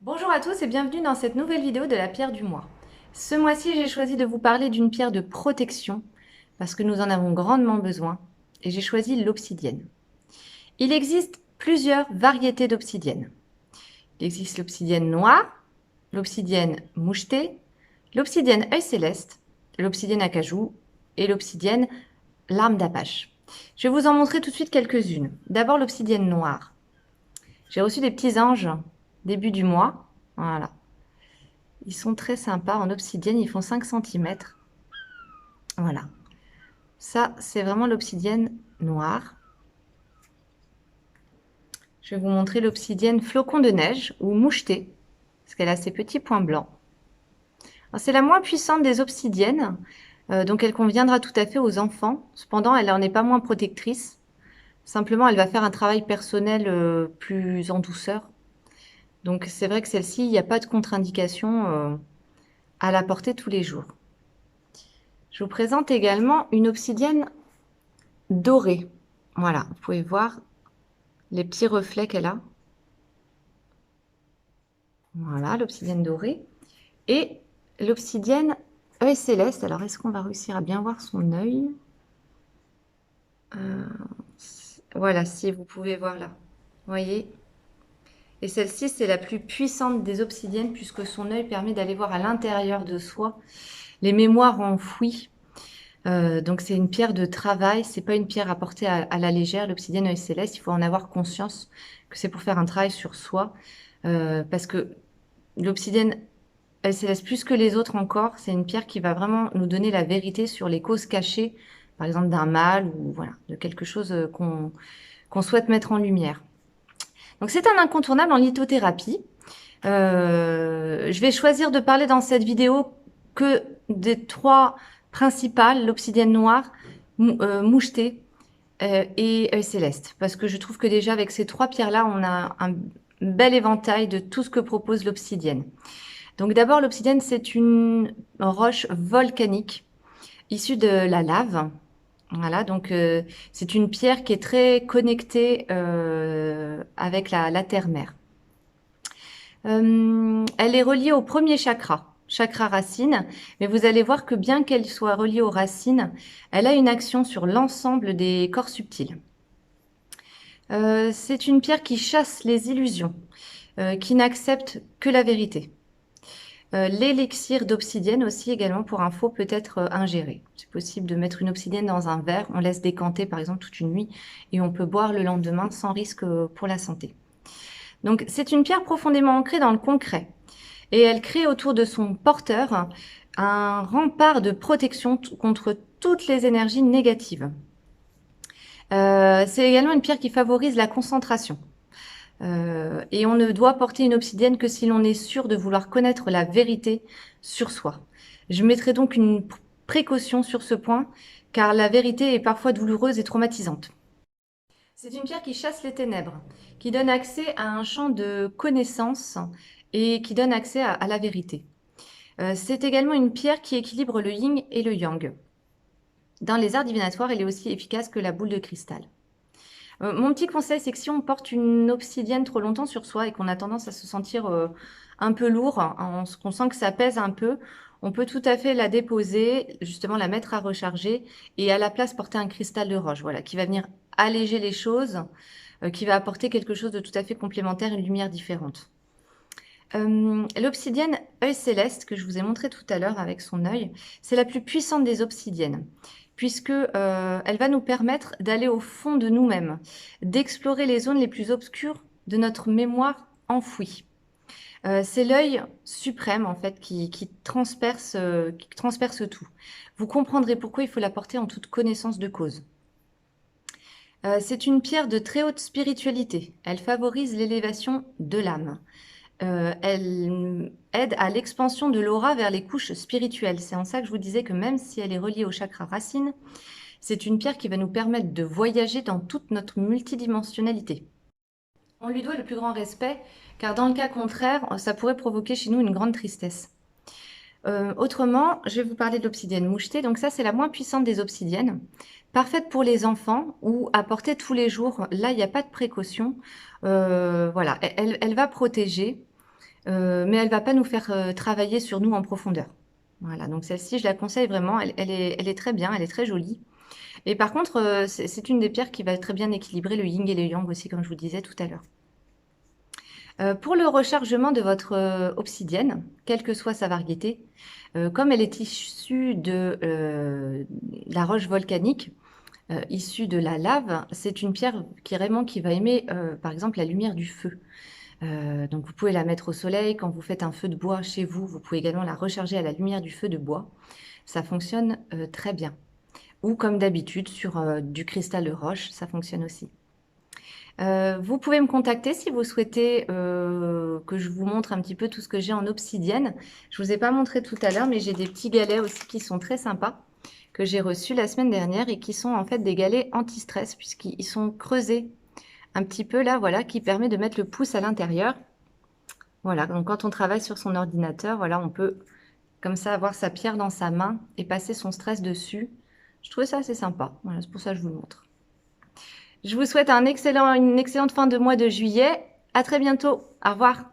Bonjour à tous et bienvenue dans cette nouvelle vidéo de la pierre du mois. Ce mois-ci, j'ai choisi de vous parler d'une pierre de protection parce que nous en avons grandement besoin et j'ai choisi l'obsidienne. Il existe plusieurs variétés d'obsidienne. Il existe l'obsidienne noire, l'obsidienne mouchetée, l'obsidienne œil céleste, l'obsidienne acajou et l'obsidienne larme d'apache. Je vais vous en montrer tout de suite quelques-unes. D'abord l'obsidienne noire. J'ai reçu des petits anges début du mois. Voilà. Ils sont très sympas en obsidienne, ils font 5 centimètres. Voilà. Ça, c'est vraiment l'obsidienne noire. Je vais vous montrer l'obsidienne flocon de neige ou mouchetée, parce qu'elle a ses petits points blancs. C'est la moins puissante des obsidiennes, donc elle conviendra tout à fait aux enfants. Cependant, elle n'en est pas moins protectrice. Simplement, elle va faire un travail personnel plus en douceur. Donc c'est vrai que celle-ci, il n'y a pas de contre-indication à la porter tous les jours. Je vous présente également une obsidienne dorée. Voilà, vous pouvez voir les petits reflets qu'elle a. Voilà, l'obsidienne dorée. Et l'obsidienne œil céleste. Alors, est-ce qu'on va réussir à bien voir son œil? Euh, voilà, si vous pouvez voir là. Vous voyez? Et celle-ci, c'est la plus puissante des obsidiennes puisque son œil permet d'aller voir à l'intérieur de soi les mémoires enfouies. Donc c'est une pierre de travail, c'est pas une pierre à porter à la légère. L'obsidienne œil céleste, il faut en avoir conscience que c'est pour faire un travail sur soi, parce que l'obsidienne œil céleste, plus que les autres encore, c'est une pierre qui va vraiment nous donner la vérité sur les causes cachées, par exemple d'un mal ou voilà, de quelque chose qu'on souhaite mettre en lumière. Donc c'est un incontournable en lithothérapie. Je vais choisir de parler dans cette vidéo que des trois principales, l'obsidienne noire, mouchetée et œil céleste. Parce que je trouve que déjà avec ces trois pierres-là, on a un bel éventail de tout ce que propose l'obsidienne. Donc d'abord, l'obsidienne, c'est une roche volcanique issue de la lave. Voilà, donc c'est une pierre qui est très connectée avec la terre-mère. Elle est reliée au premier chakra, chakra racine, mais vous allez voir que bien qu'elle soit reliée aux racines, elle a une action sur l'ensemble des corps subtils. C'est une pierre qui chasse les illusions, qui n'accepte que la vérité. L'élixir d'obsidienne aussi également pour info peut être ingéré. C'est possible de mettre une obsidienne dans un verre, on laisse décanter par exemple toute une nuit et on peut boire le lendemain sans risque pour la santé. Donc c'est une pierre profondément ancrée dans le concret et elle crée autour de son porteur un rempart de protection contre toutes les énergies négatives. C'est également une pierre qui favorise la concentration. Et on ne doit porter une obsidienne que si l'on est sûr de vouloir connaître la vérité sur soi. Je mettrai donc une précaution sur ce point, car la vérité est parfois douloureuse et traumatisante. C'est une pierre qui chasse les ténèbres, qui donne accès à un champ de connaissances et qui donne accès à la vérité. C'est également une pierre qui équilibre le yin et le yang. Dans les arts divinatoires, elle est aussi efficace que la boule de cristal. Mon petit conseil, c'est que si on porte une obsidienne trop longtemps sur soi et qu'on a tendance à se sentir un peu lourd, qu'on sent que ça pèse un peu, on peut tout à fait la déposer, justement la mettre à recharger et à la place porter un cristal de roche, voilà, qui va venir alléger les choses, qui va apporter quelque chose de tout à fait complémentaire, une lumière différente. L'obsidienne œil céleste que je vous ai montré tout à l'heure avec son œil, c'est la plus puissante des obsidiennes puisque elle va nous permettre d'aller au fond de nous-mêmes, d'explorer les zones les plus obscures de notre mémoire enfouie. C'est l'œil suprême en fait qui transperce tout. Vous comprendrez pourquoi il faut la porter en toute connaissance de cause. C'est une pierre de très haute spiritualité. Elle favorise l'élévation de l'âme. Elle aide à l'expansion de l'aura vers les couches spirituelles. C'est en ça que je vous disais que même si elle est reliée au chakra racine, c'est une pierre qui va nous permettre de voyager dans toute notre multidimensionnalité. On lui doit le plus grand respect, car dans le cas contraire, ça pourrait provoquer chez nous une grande tristesse. Autrement, je vais vous parler de l'obsidienne mouchetée. Donc ça, c'est la moins puissante des obsidiennes. Parfaite pour les enfants ou à porter tous les jours. Là, il n'y a pas de précaution. Voilà, elle va protéger. mais elle va pas nous faire travailler sur nous en profondeur. Voilà, donc celle-ci, je la conseille vraiment. Elle est très bien, elle est très jolie. Et par contre, c'est une des pierres qui va très bien équilibrer le yin et le yang aussi, comme je vous disais tout à l'heure. Pour le rechargement de votre obsidienne, quelle que soit sa variété, comme elle est issue de la roche volcanique, issue de la lave, c'est une pierre qui va aimer, par exemple, la lumière du feu. Donc vous pouvez la mettre au soleil. Quand vous faites un feu de bois chez vous, vous pouvez également la recharger à la lumière du feu de bois. Ça fonctionne très bien. Ou comme d'habitude, sur du cristal de roche, ça fonctionne aussi. Vous pouvez me contacter si vous souhaitez que je vous montre un petit peu tout ce que j'ai en obsidienne. Je vous ai pas montré tout à l'heure, mais j'ai des petits galets aussi qui sont très sympas, que j'ai reçus la semaine dernière et qui sont en fait des galets anti-stress puisqu'ils sont creusés un petit peu là, voilà, qui permet de mettre le pouce à l'intérieur. Voilà, donc quand on travaille sur son ordinateur, voilà, on peut comme ça avoir sa pierre dans sa main et passer son stress dessus. Je trouve ça assez sympa. Voilà, c'est pour ça que je vous le montre. Je vous souhaite une excellente fin de mois de juillet. À très bientôt. Au revoir.